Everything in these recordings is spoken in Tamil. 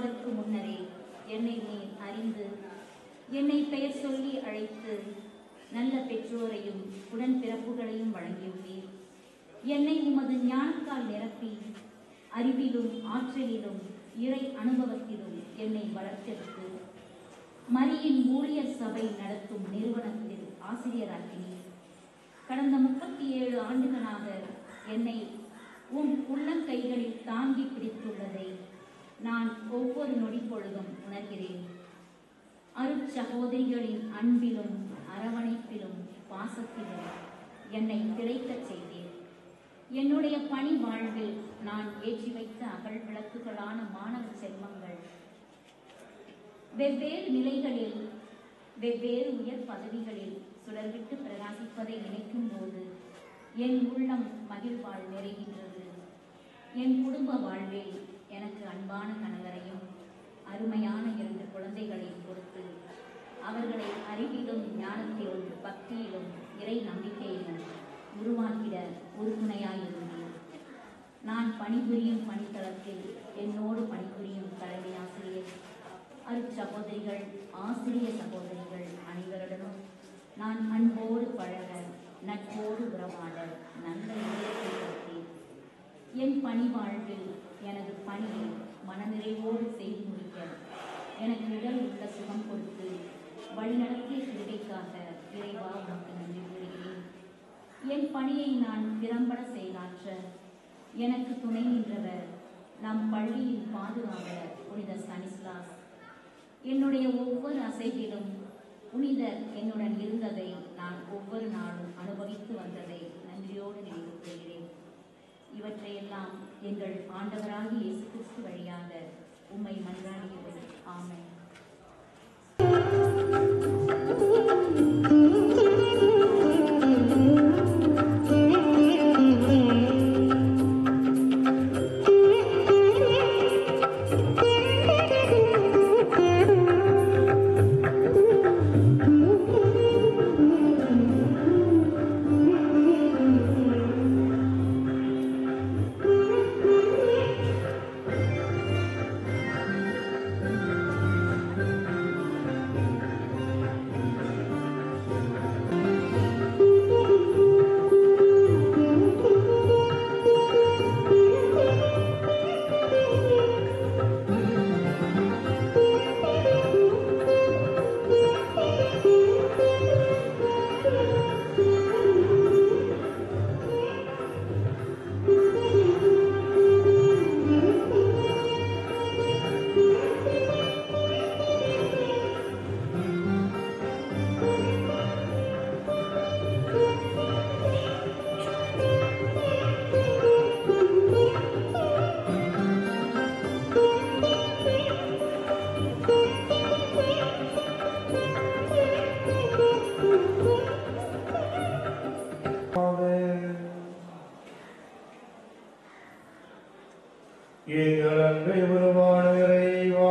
உருவாவதற்கு முன்னரே என்னை நீர் அறிந்து என்னை பெயர் சொல்லி அழைத்து நல்ல பெற்றோரையும் உடன்பிறப்புகளையும் வழங்கியுள்ளீர். என்னை உமது ஞானத்தால் நிரப்பி அறிவிலும் ஆற்றலிலும் இறை அனுபவத்திலும் என்னை வளர்த்தெடுத்து மரியின் ஊழியர் சபை நடத்தும் நிறுவனத்தில் ஆசிரியராக்கினீர். கடந்த 37 ஆண்டுகளாக என்னை உள்ளங்கைகளில் தாங்கி பிடித்துள்ளதை நான் ஒவ்வொரு நொடி பொழுதும் உணர்கிறேன். அருட்சகோதரிகளின் அன்பிலும் அரவணைப்பிலும் பாசத்திலும் என்னை திளைக்கச் செய்தேன். என்னுடைய பணி வாழ்வில் நான் ஏற்றி வைத்த அகல் விளக்குகளான மாணவ செல்வங்கள் வெவ்வேறு நிலைகளில் வெவ்வேறு உயர் பதவிகளில் சுடர்விட்டு பிரகாசிப்பதை நினைக்கும் போது என் உள்ளம் மகிழ்வால் நிறைகின்றது. என் குடும்ப வாழ்வில் எனக்கு அன்பான கணவரையும் அருமையான 2 குழந்தைகளையும் கொடுத்து அவர்களை அறிவிலும் ஞானத்திலும் பக்தியிலும் இறை நம்பிக்கையிலும் உருவாக்கிட உறுதுணையாயிருந்தேன். நான் பணிபுரியும் பணித்தளத்தில் என்னோடு பணிபுரியும் தலைமை ஆசிரியர், அருட்சகோதரிகள், ஆசிரிய சகோதரிகள் அனைவருடனும் நான் அன்போடு பழக, நட்போடு உறவாட நல்ல இதயத்தை கொடுத்தேன். என் பணி வாழ்வில் எனது பணியை மனநிறைவோடு செய்து முடிக்க எனக்கு உடல் உள்ள சுகம் கொடுத்து வழிநடத்திய கிருபைக்காக இறைவா உனக்கு நன்றி கூறுகிறேன். என் பணியை நான் திறம்பட செயலாற்ற எனக்கு துணை நின்றவர் நம் பள்ளியின் பாதுகாவலர் புனித ஸ்டானிஸ்லாஸ். என்னுடைய ஒவ்வொரு அசைவிலும் புனிதர் என்னுடன் இருந்ததை நான் ஒவ்வொரு நாளும் அனுபவித்து வந்ததை நன்றியோடு நினைவு கூறுகிறேன். இவற்றையெல்லாம் எங்கள் ஆண்டவராகிய இயேசு கிறிஸ்து வழியாக உம்மை மன்றாடுகிறேன். ஆமென். எங்கள் அன்பை உருவான இறைவா,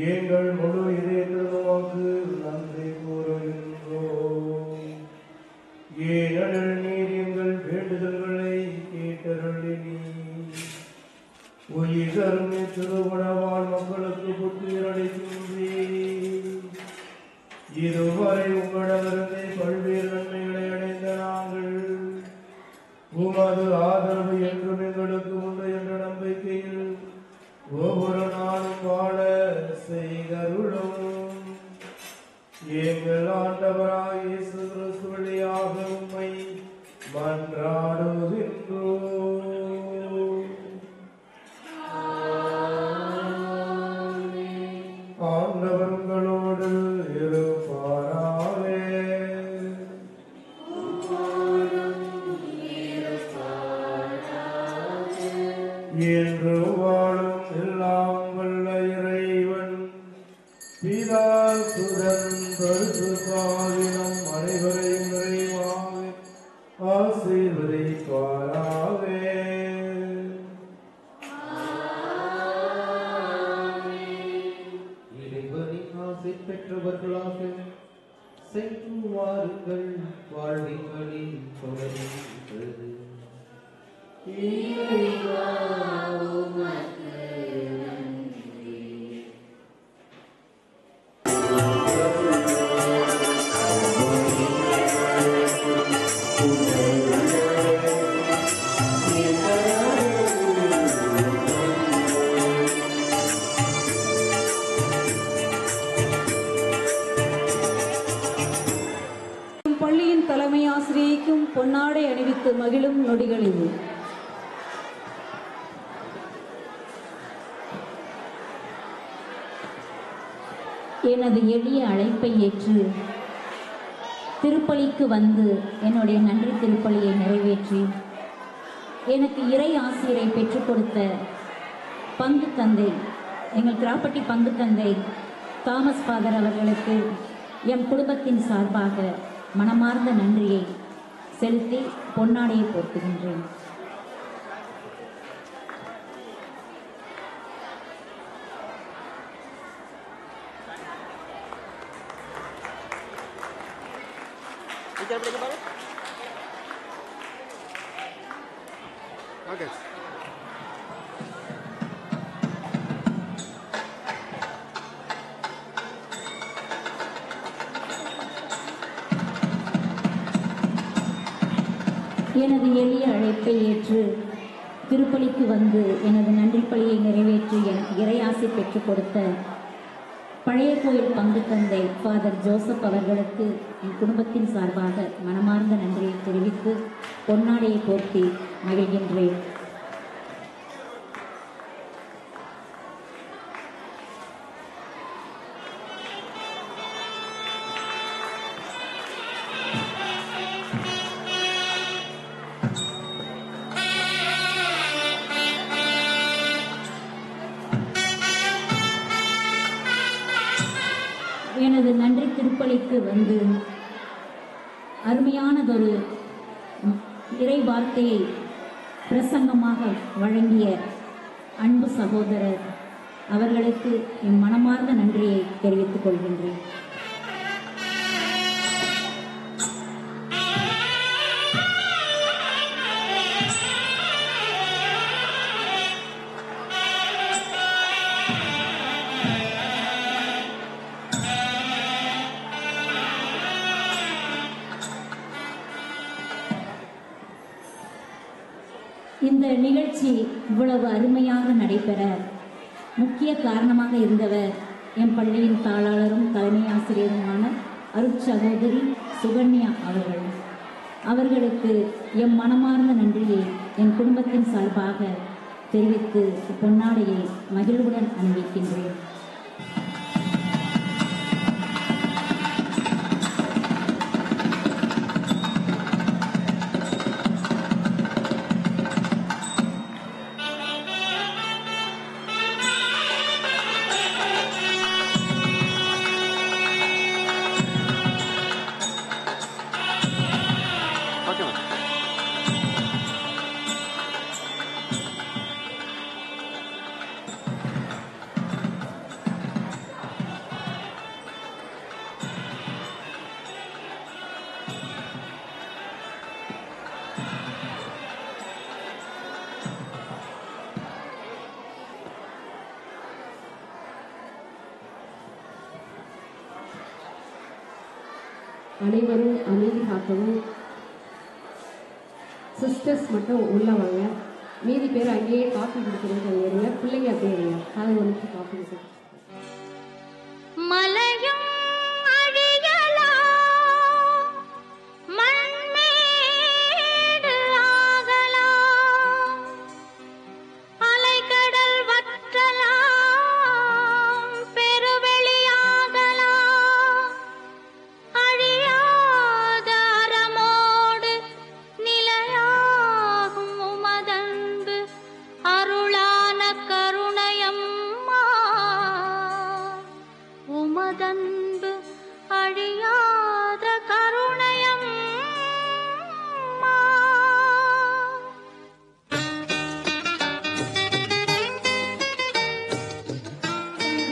எங்கள் முழு இதயத்திற்கு நன்றி கூறுகின்றோம். ஏனெனில் நீர் எங்கள் வேண்டுதல்களை கேட்டருளினீர். உயிர் தரும் திருமணவாழ் மக்களுக்கு புத்துயிரளிக்கின்றீர். இதுவரை உங்களிடமிருந்தே பல்வேறு நன்மைகளை அடைந்த நாங்கள் உமது ஆதரவு என்றும் எங்களுக்கு உண்டு என்ற நம்பிக்கையில் ஒவ்வொரு நாளும் வாழ செய்தருளும். எங்கள் ஆண்டவராகிய இயேசு கிறிஸ்து வழியாக உம்மை மன்றாடுகின்றோம். ஆண்டவர் உங்களோடு இருப்பாராக. என்று வாழும் எல்லாம் வல்ல இறைவன் பிதா சுதன் பரிசுத்தாவினம் அனைவரையும் நிறைவாக ஆசீர்வதிப்பாராக. இறைவனின் ஆசை பெற்றவர்களாக சென்று வாருங்கள், வாழ்வின் வழி தொடர்கிறது. இறைவா உமக்கு மகிழும் நொடிகள் இது. எனது எளிய அழைப்பை ஏற்று திருப்பலிக்கு வந்து என்னுடைய நன்றி திருப்பலியை நிறைவேற்றி எனக்கு இறை ஆசிரியரை பெற்றுக் கொடுத்த பங்கு தந்தை, எங்கள் கிராப்பட்டி பங்கு தந்தை தாமஸ் ஃபாதர் அவர்களுக்கு எம் குடும்பத்தின் சார்பாக மனமார்ந்த நன்றியை செலுத்தி பொன்னாடையை போர்த்துகின்றேன். Okay. எனது எளிய அழைப்பை ஏற்று திருப்பலிக்கு வந்து எனது நன்றி பலியை நிறைவேற்றி எனக்கு இறையாசி பெற்றுக் கொடுத்த பழைய கோயில் பங்கு தந்தை ஃபாதர் ஜோசப் அவர்களுக்கு என் குடும்பத்தின் சார்பாக மனமார்ந்த நன்றியை தெரிவித்து பொன்னாடையை போர்த்தி மகிழ்கின்றேன். எனது நன்றி திருப்பலிக்கு வந்து அருமையானதொரு இறை வார்த்தையை பிரசங்கமாக வழங்கிய அன்பு சகோதரர் அவர்களுக்கு என் மனமார்ந்த நன்றியை தெரிவித்துக் கொள்கின்றேன். இந்த நிகழ்ச்சி இவ்வளவு அருமையாக நடைபெற முக்கிய காரணமாக இருந்தவர் என் பள்ளியின் தாளாளரும் தலைமை ஆசிரியருமான அருட்சகோதரி சுகன்யா அவர்கள். அவர்களுக்கு எம் மனமார்ந்த நன்றியை என் குடும்பத்தின் சார்பாக தெரிவித்து பொன்னாடையை மகிழ்வுடன் அணிவிக்கின்றேன். அனைவரும் அமைதி காக்கவும். சிஸ்டர்ஸ் மட்டும் உள்ள வாங்க, மீதி பேர் அங்கேயே காஃபி குடிக்கிறது இருங்க. பிள்ளைங்க அப்படியே இருங்க. அதை வந்து காஃபி குடிக்க மலையும் உமதன்பு அழியாத கருணையம்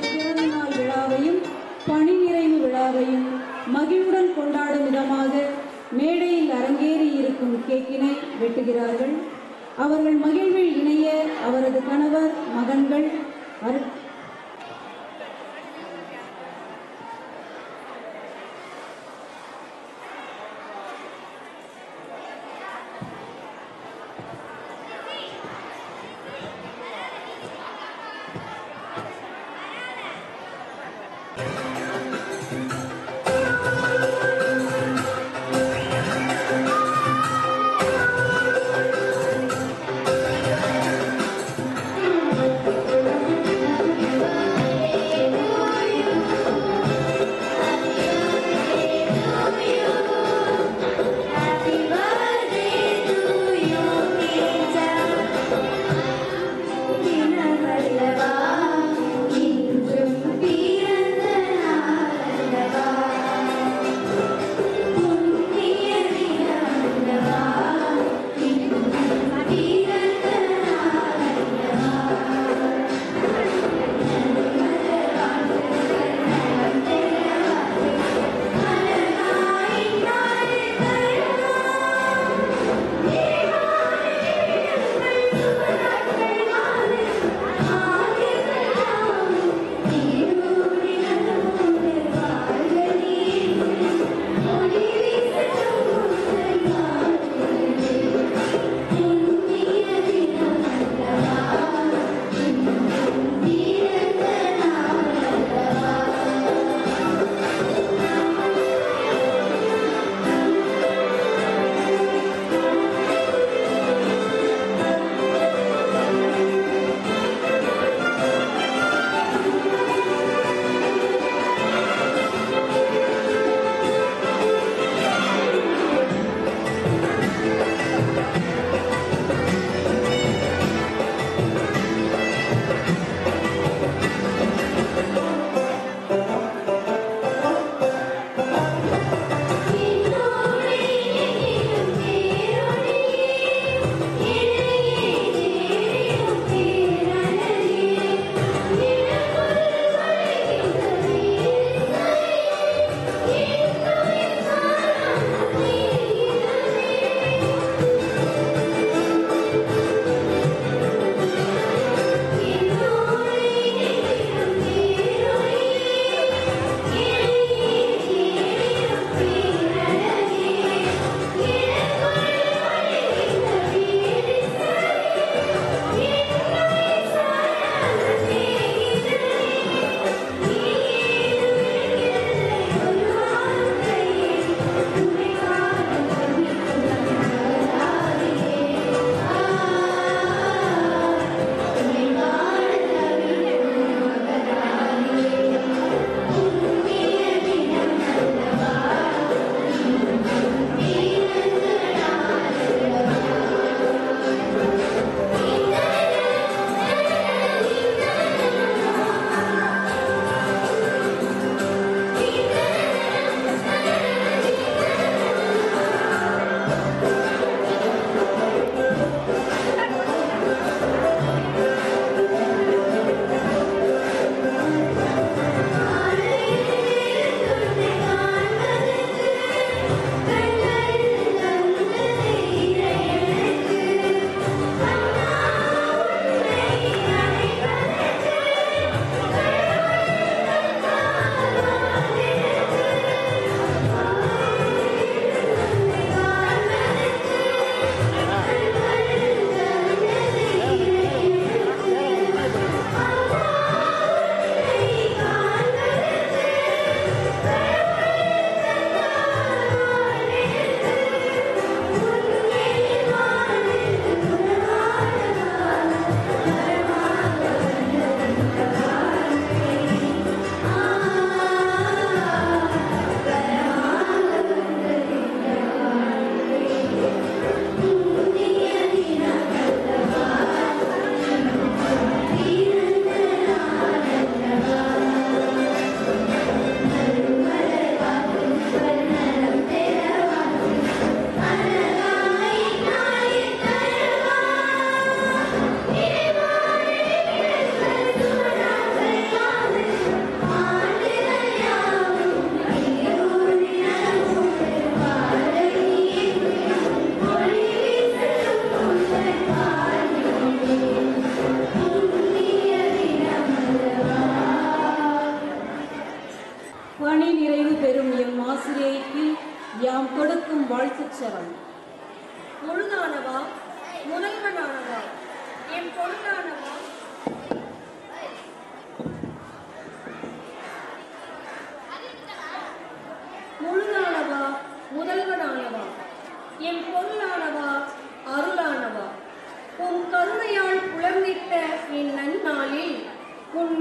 பிறந்தநாள் விழாவையும் பணி நிறைவு விழாவையும் மகிழ்வுடன் கொண்டாடும் விதமாக மேடையில் அரங்கேறி இருக்கும் கேக்கினை வெட்டுகிறார்கள். அவர்கள் மகிழ்வில் இணைய அவரது கணவர், மகன்கள்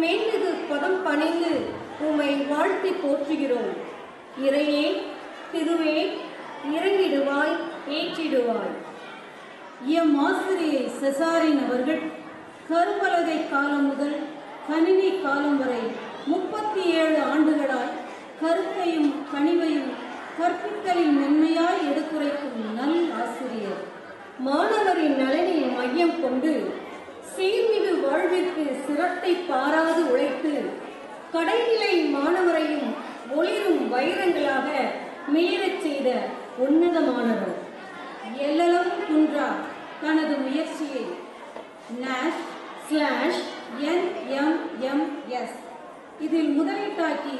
மேன்மிகு பதம் பணிந்து உம்மை வாழ்த்தி போற்றுகிறோம். இறையே, திருவே, இறங்கிடுவாய், ஏற்றிடுவாய். எம் ஆசிரியை செசாரின் அவர்கள் கருவலகை காலம் முதல் கணினி காலம் வரை 37 ஆண்டுகளாய் கருத்தையும் கனிவையும் கற்பித்தலின் மென்மையாய் எடுத்துரைக்கும் நல் ஆசிரியர். மாணவரின் நலனில் மையம் கொண்டு சீர்மிகு வாழ்விற்கு சிரத்தை பாராது உழைத்து கடைநிலை மாணவரையும் ஒளிரும் வைரங்களாக மிளிரச் செய்த உன்னதமானவர். எல்லளவும் குன்றா தனது முயற்சியை NASH/NMMS இதில் முதலீட்டாக்கி